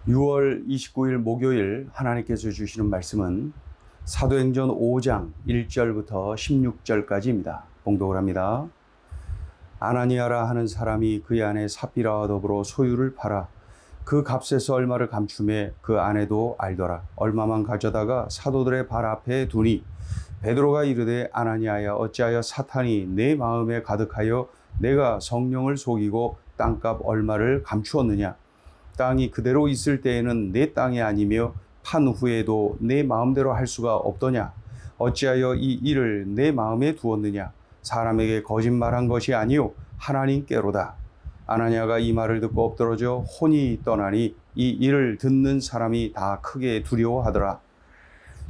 6월 29일 목요일 하나님께서 주시는 말씀은 사도행전 5장 1절부터 16절까지입니다. 봉독을 합니다. 아나니아라 하는 사람이 그의 아내 삽비라와 더불어 소유를 팔아 그 값에서 얼마를 감춤해 그 아내도 알더라. 얼마만 가져다가 사도들의 발 앞에 두니 베드로가 이르되 아나니아야 어찌하여 사탄이 내 마음에 가득하여 내가 성령을 속이고 땅값 얼마를 감추었느냐. 땅이 그대로 있을 때에는 내 땅이 아니며 판 후에도 내 마음대로 할 수가 없더냐. 어찌하여 이 일을 내 마음에 두었느냐. 사람에게 거짓말한 것이 아니요 하나님께로다. 아나니아가 이 말을 듣고 엎드러져 혼이 떠나니 이 일을 듣는 사람이 다 크게 두려워하더라.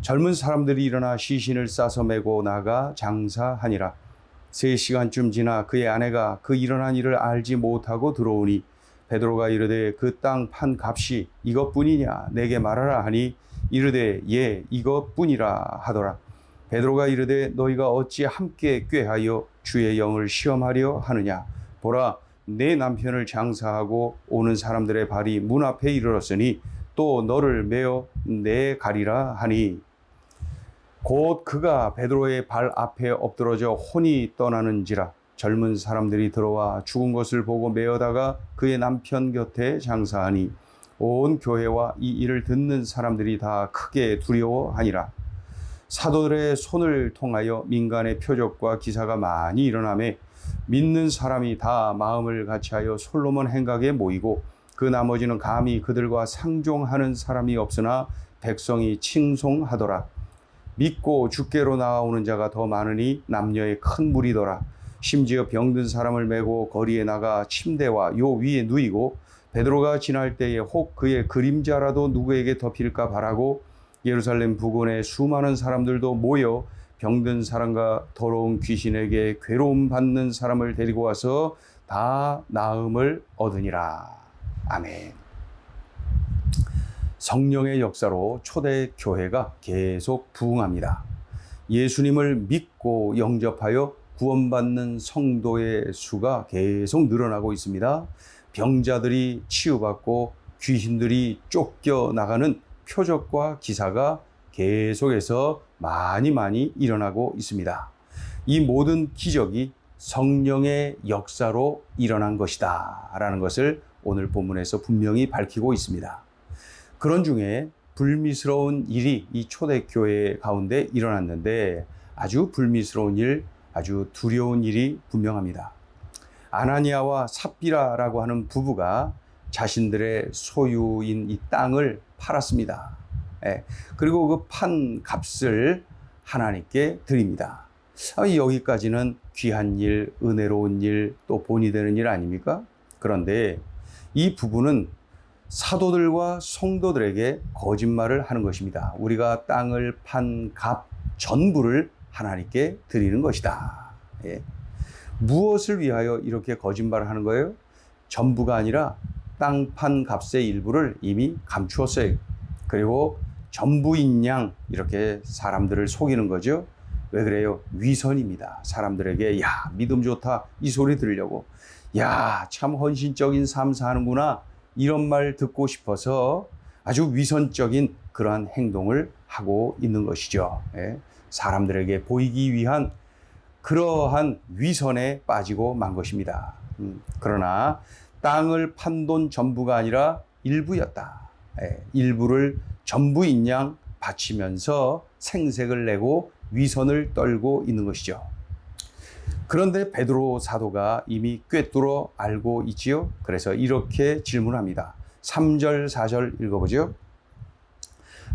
젊은 사람들이 일어나 시신을 싸서 메고 나가 장사하니라. 3시간쯤 지나 그의 아내가 그 일어난 일을 알지 못하고 들어오니 베드로가 이르되 그 땅 판 값이 이것뿐이냐 내게 말하라 하니 이르되 예 이것뿐이라 하더라. 베드로가 이르되 너희가 어찌 함께 꾀하여 주의 영을 시험하려 하느냐. 보라 내 남편을 장사하고 오는 사람들의 발이 문 앞에 이르렀으니 또 너를 메어 내 가리라 하니 곧 그가 베드로의 발 앞에 엎드러져 혼이 떠나는지라. 젊은 사람들이 들어와 죽은 것을 보고 메어다가 그의 남편 곁에 장사하니 온 교회와 이 일을 듣는 사람들이 다 크게 두려워하니라. 사도들의 손을 통하여 민간의 표적과 기사가 많이 일어나매 믿는 사람이 다 마음을 같이하여 솔로몬 행각에 모이고 그 나머지는 감히 그들과 상종하는 사람이 없으나 백성이 칭송하더라. 믿고 주께로 나아오는 자가 더 많으니 남녀의 큰 무리더라. 심지어 병든 사람을 메고 거리에 나가 침대와 요 위에 누이고 베드로가 지날 때에 혹 그의 그림자라도 누구에게 덮일까 바라고 예루살렘 부근에 수많은 사람들도 모여 병든 사람과 더러운 귀신에게 괴로움 받는 사람을 데리고 와서 다 나음을 얻으니라. 아멘. 성령의 역사로 초대교회가 계속 부흥합니다. 예수님을 믿고 영접하여 구원받는 성도의 수가 계속 늘어나고 있습니다. 병자들이 치유받고 귀신들이 쫓겨나가는 표적과 기사가 계속해서 많이 일어나고 있습니다. 이 모든 기적이 성령의 역사로 일어난 것이다 라는 것을 오늘 본문에서 분명히 밝히고 있습니다. 그런 중에 불미스러운 일이 이 초대교회 가운데 일어났는데 아주 불미스러운 일, 아주 두려운 일이 분명합니다. 아나니아와 삽비라라고 하는 부부가 자신들의 소유인 이 땅을 팔았습니다. 그리고 그 판 값을 하나님께 드립니다. 여기까지는 귀한 일, 은혜로운 일, 또 본이 되는 일 아닙니까? 그런데 이 부부는 사도들과 성도들에게 거짓말을 하는 것입니다. 우리가 땅을 판 값 전부를 하나님께 드리는 것이다. 무엇을 위하여 이렇게 거짓말을 하는 거예요? 전부가 아니라 땅 판 값의 일부를 이미 감추었어요. 그리고 전부인 양 이렇게 사람들을 속이는 거죠. 왜 그래요? 위선입니다. 사람들에게 야 믿음 좋다 이 소리 들으려고, 야 참 헌신적인 삶 사는구나 이런 말 듣고 싶어서 아주 위선적인 그러한 행동을 하고 있는 것이죠. 사람들에게 보이기 위한 그러한 위선에 빠지고 만 것입니다. 그러나 땅을 판 돈 전부가 아니라 일부였다. 일부를 전부인 양 바치면서 생색을 내고 위선을 떨고 있는 것이죠. 그런데 베드로 사도가 이미 꿰뚫어 알고 있지요. 그래서 이렇게 질문합니다. 3절 4절 읽어보죠.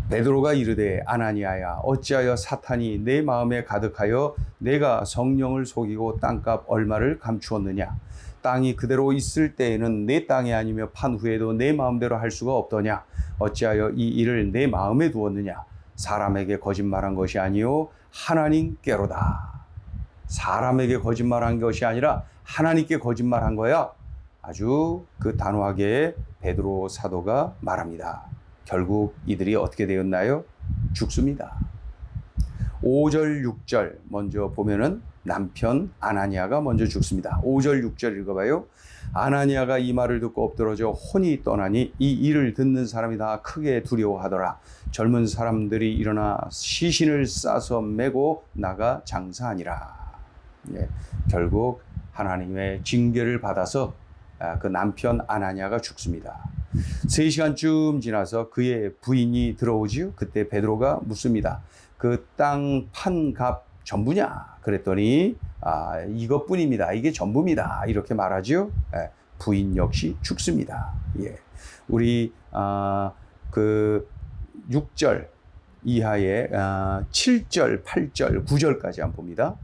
베드로가 이르되 아나니아야 어찌하여 사탄이 내 마음에 가득하여 내가 성령을 속이고 땅값 얼마를 감추었느냐. 땅이 그대로 있을 때에는 내 땅이 아니며 판 후에도 내 마음대로 할 수가 없더냐. 어찌하여 이 일을 내 마음에 두었느냐. 사람에게 거짓말한 것이 아니요 하나님께로다. 사람에게 거짓말한 것이 아니라 하나님께 거짓말한 거야. 아주 그 단호하게 베드로 사도가 말합니다. 결국 이들이 어떻게 되었나요? 죽습니다. 5절, 6절 먼저 보면은 남편 아나니아가 먼저 죽습니다. 5절, 6절 읽어봐요. 아나니아가 이 말을 듣고 엎드러져 혼이 떠나니 이 일을 듣는 사람이 다 크게 두려워하더라. 젊은 사람들이 일어나 시신을 싸서 메고 나가 장사하니라. 예, 결국 하나님의 징계를 받아서 그 남편 아나니아가 죽습니다. 3시간쯤 지나서 그의 부인이 들어오지요. 그때 베드로가 묻습니다. 그 땅 판 값 전부냐? 그랬더니 이것뿐입니다. 이게 전부입니다. 이렇게 말하죠. 예, 부인 역시 죽습니다. 예, 우리 그 6절 이하의 7절, 8절, 9절까지 한번 봅니다.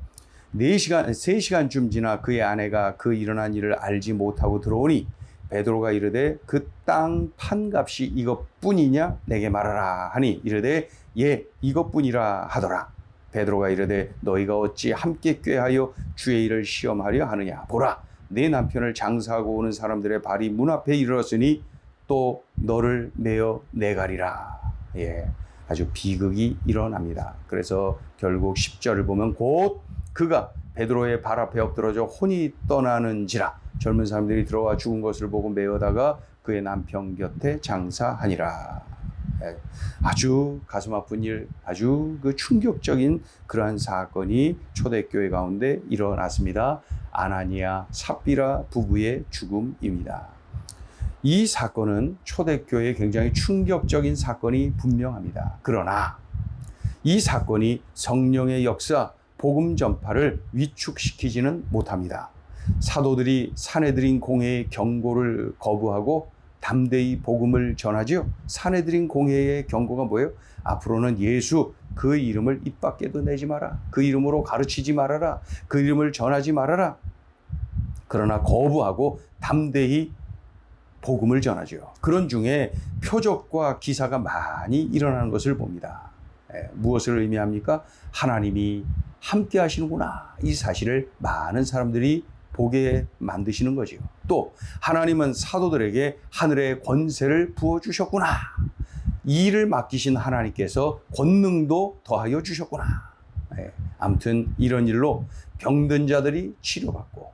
3시간쯤 지나 그의 아내가 그 일어난 일을 알지 못하고 들어오니 베드로가 이르되 그 땅 판값이 이것뿐이냐 내게 말하라 하니 이르되 예 이것뿐이라 하더라. 베드로가 이르되 너희가 어찌 함께 꾀하여 주의 일을 시험하려 하느냐. 보라 내 남편을 장사하고 오는 사람들의 발이 문 앞에 이르렀으니 또 너를 내어 내가리라. 예, 아주 비극이 일어납니다. 그래서 결국 10절을 보면 곧 그가 베드로의 발 앞에 엎드러져 혼이 떠나는지라. 젊은 사람들이 들어와 죽은 것을 보고 메어다가 그의 남편 곁에 장사하니라. 아주 가슴 아픈 일, 아주 그 충격적인 그러한 사건이 초대교회 가운데 일어났습니다. 아나니아, 삽비라 부부의 죽음입니다. 이 사건은 초대교회에 굉장히 충격적인 사건이 분명합니다. 그러나 이 사건이 성령의 역사, 복음 전파를 위축시키지는 못합니다. 사도들이 사내들인 공회의 경고를 거부하고 담대히 복음을 전하죠. 사내들인 공회의 경고가 뭐예요? 앞으로는 예수 그 이름을 입 밖에도 내지 마라. 그 이름으로 가르치지 말아라. 그 이름을 전하지 말아라. 그러나 거부하고 담대히 복음을 전하죠. 그런 중에 표적과 기사가 많이 일어나는 것을 봅니다. 무엇을 의미합니까? 하나님이 함께 하시는구나. 이 사실을 많은 사람들이 보게 만드시는 거지요. 또 하나님은 사도들에게 하늘의 권세를 부어주셨구나. 이 일을 맡기신 하나님께서 권능도 더하여 주셨구나. 아무튼 이런 일로 병든 자들이 치료받고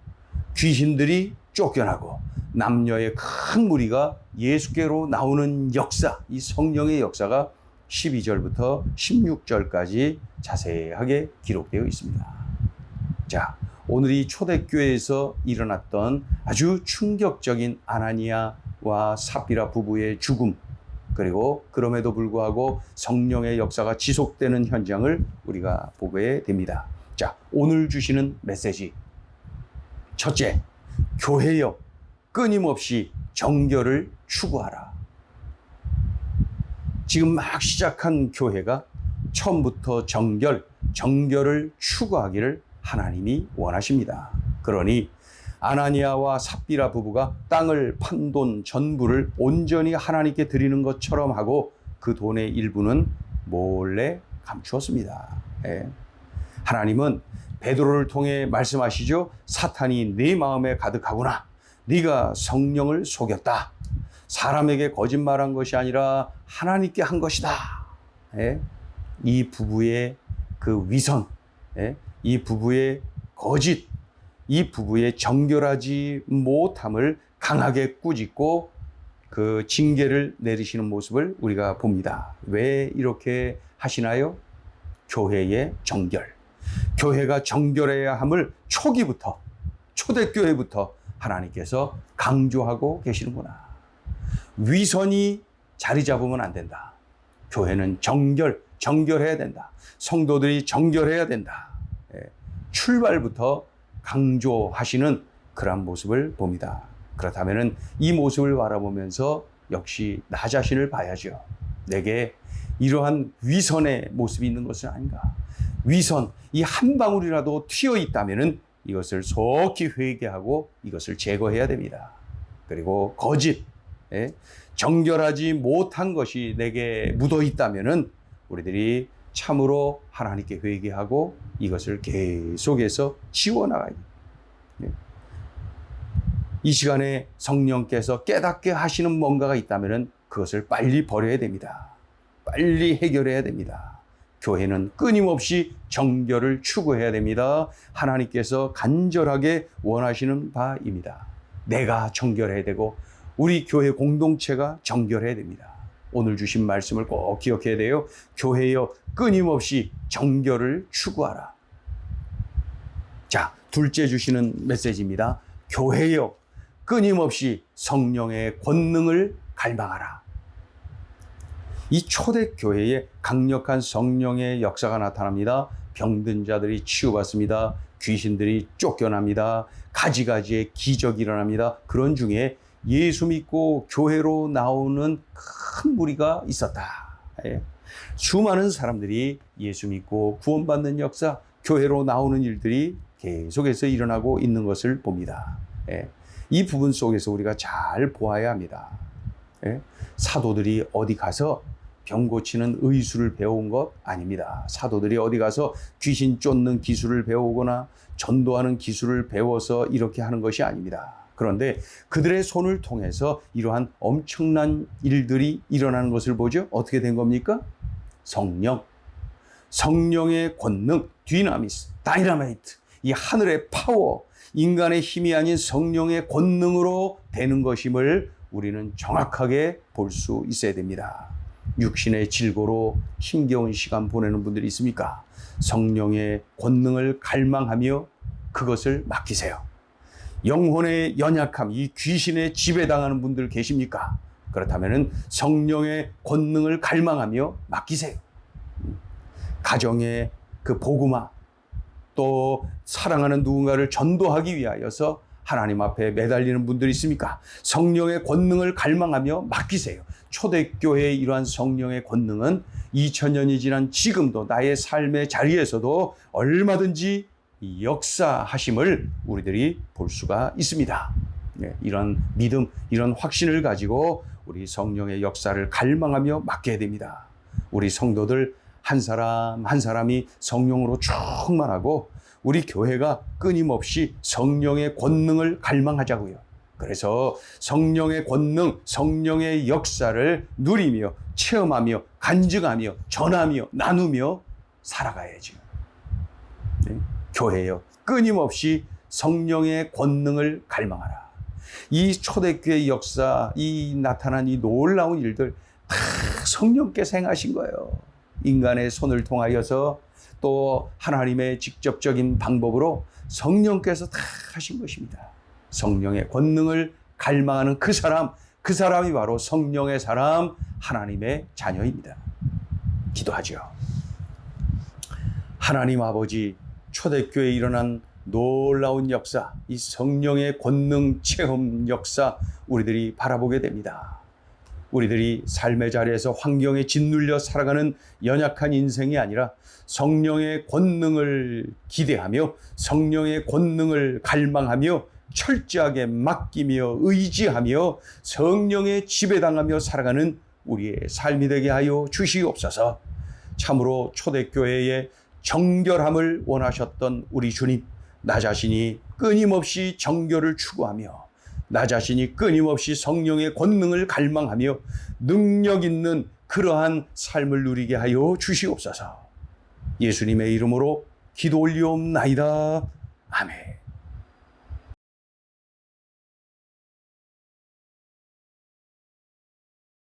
귀신들이 쫓겨나고 남녀의 큰 무리가 예수께로 나오는 역사, 이 성령의 역사가 12절부터 16절까지 자세하게 기록되어 있습니다. 자, 오늘 이 초대교회에서 일어났던 아주 충격적인 아나니아와 삽비라 부부의 죽음, 그리고 그럼에도 불구하고 성령의 역사가 지속되는 현장을 우리가 보게 됩니다. 자, 오늘 주시는 메시지. 첫째, 교회여 끊임없이 정결을 추구하라. 지금 막 시작한 교회가 처음부터 정결을 추구하기를 하나님이 원하십니다. 그러니 아나니아와 삽비라 부부가 땅을 판 돈 전부를 온전히 하나님께 드리는 것처럼 하고 그 돈의 일부는 몰래 감추었습니다. 하나님은 베드로를 통해 말씀하시죠. 사탄이 네 마음에 가득하구나. 네가 성령을 속였다. 사람에게 거짓말한 것이 아니라 하나님께 한 것이다. 이 부부의 그 위선, 이 부부의 거짓, 이 부부의 정결하지 못함을 강하게 꾸짖고 그 징계를 내리시는 모습을 우리가 봅니다. 왜 이렇게 하시나요? 교회의 정결. 교회가 정결해야 함을 초기부터, 초대교회부터 하나님께서 강조하고 계시는구나. 위선이 자리 잡으면 안 된다. 교회는 정결해야 된다. 성도들이 정결해야 된다. 출발부터 강조하시는 그런 모습을 봅니다. 그렇다면 이 모습을 바라보면서 역시 나 자신을 봐야죠. 내게 이러한 위선의 모습이 있는 것은 아닌가. 위선, 이 한 방울이라도 튀어 있다면 이것을 속히 회개하고 이것을 제거해야 됩니다. 그리고 거짓, 정결하지 못한 것이 내게 묻어 있다면 우리들이 참으로 하나님께 회개하고 이것을 계속해서 지워나가야 됩니다. 이 시간에 성령께서 깨닫게 하시는 뭔가가 있다면 그것을 빨리 버려야 됩니다. 빨리 해결해야 됩니다. 교회는 끊임없이 정결을 추구해야 됩니다. 하나님께서 간절하게 원하시는 바입니다. 내가 정결해야 되고 우리 교회 공동체가 정결해야 됩니다. 오늘 주신 말씀을 꼭 기억해야 돼요. 교회여 끊임없이 정결을 추구하라. 자, 둘째 주시는 메시지입니다. 교회여 끊임없이 성령의 권능을 갈망하라. 이 초대교회에 강력한 성령의 역사가 나타납니다. 병든 자들이 치유받습니다. 귀신들이 쫓겨납니다. 가지가지의 기적이 일어납니다. 그런 중에 예수 믿고 교회로 나오는 큰 무리가 있었다. 수많은 사람들이 예수 믿고 구원받는 역사, 교회로 나오는 일들이 계속해서 일어나고 있는 것을 봅니다. 이 부분 속에서 우리가 잘 보아야 합니다. 사도들이 어디 가서 병 고치는 의술을 배운 것 아닙니다. 사도들이 어디 가서 귀신 쫓는 기술을 배우거나 전도하는 기술을 배워서 이렇게 하는 것이 아닙니다. 그런데 그들의 손을 통해서 이러한 엄청난 일들이 일어나는 것을 보죠. 어떻게 된 겁니까? 성령의 권능, 디나미스, 다이나마이트, 이 하늘의 파워, 인간의 힘이 아닌 성령의 권능으로 되는 것임을 우리는 정확하게 볼 수 있어야 됩니다. 육신의 질고로 힘겨운 시간 보내는 분들이 있습니까? 성령의 권능을 갈망하며 그것을 맡기세요. 영혼의 연약함, 이 귀신의 지배당하는 분들 계십니까? 그렇다면 성령의 권능을 갈망하며 맡기세요. 가정의 그 복음화, 또 사랑하는 누군가를 전도하기 위하여서 하나님 앞에 매달리는 분들이 있습니까? 성령의 권능을 갈망하며 맡기세요. 초대교회의 이러한 성령의 권능은 2000년이 지난 지금도 나의 삶의 자리에서도 얼마든지 역사하심을 우리들이 볼 수가 있습니다. 이런 믿음, 이런 확신을 가지고 우리 성령의 역사를 갈망하며 맡겨야 됩니다. 우리 성도들 한 사람 한 사람이 성령으로 충만하고 우리 교회가 끊임없이 성령의 권능을 갈망하자고요. 그래서 성령의 권능, 성령의 역사를 누리며 체험하며 간증하며 전하며 나누며 살아가야죠. 네? 교회여 끊임없이 성령의 권능을 갈망하라. 이 초대교회 역사, 이 나타난 이 놀라운 일들 다 성령께서 행하신 거예요. 인간의 손을 통하여서 또 하나님의 직접적인 방법으로 성령께서 다 하신 것입니다. 성령의 권능을 갈망하는 그 사람이 바로 성령의 사람, 하나님의 자녀입니다. 기도하죠. 하나님 아버지, 초대교회에 일어난 놀라운 역사, 이 성령의 권능 체험 역사 우리들이 바라보게 됩니다. 우리들이 삶의 자리에서 환경에 짓눌려 살아가는 연약한 인생이 아니라 성령의 권능을 기대하며 성령의 권능을 갈망하며 철저하게 맡기며 의지하며 성령의 지배당하며 살아가는 우리의 삶이 되게 하여 주시옵소서. 참으로 초대교회의 정결함을 원하셨던 우리 주님, 나 자신이 끊임없이 정결을 추구하며 나 자신이 끊임없이 성령의 권능을 갈망하며 능력 있는 그러한 삶을 누리게 하여 주시옵소서. 예수님의 이름으로 기도 올리옵나이다. 아멘.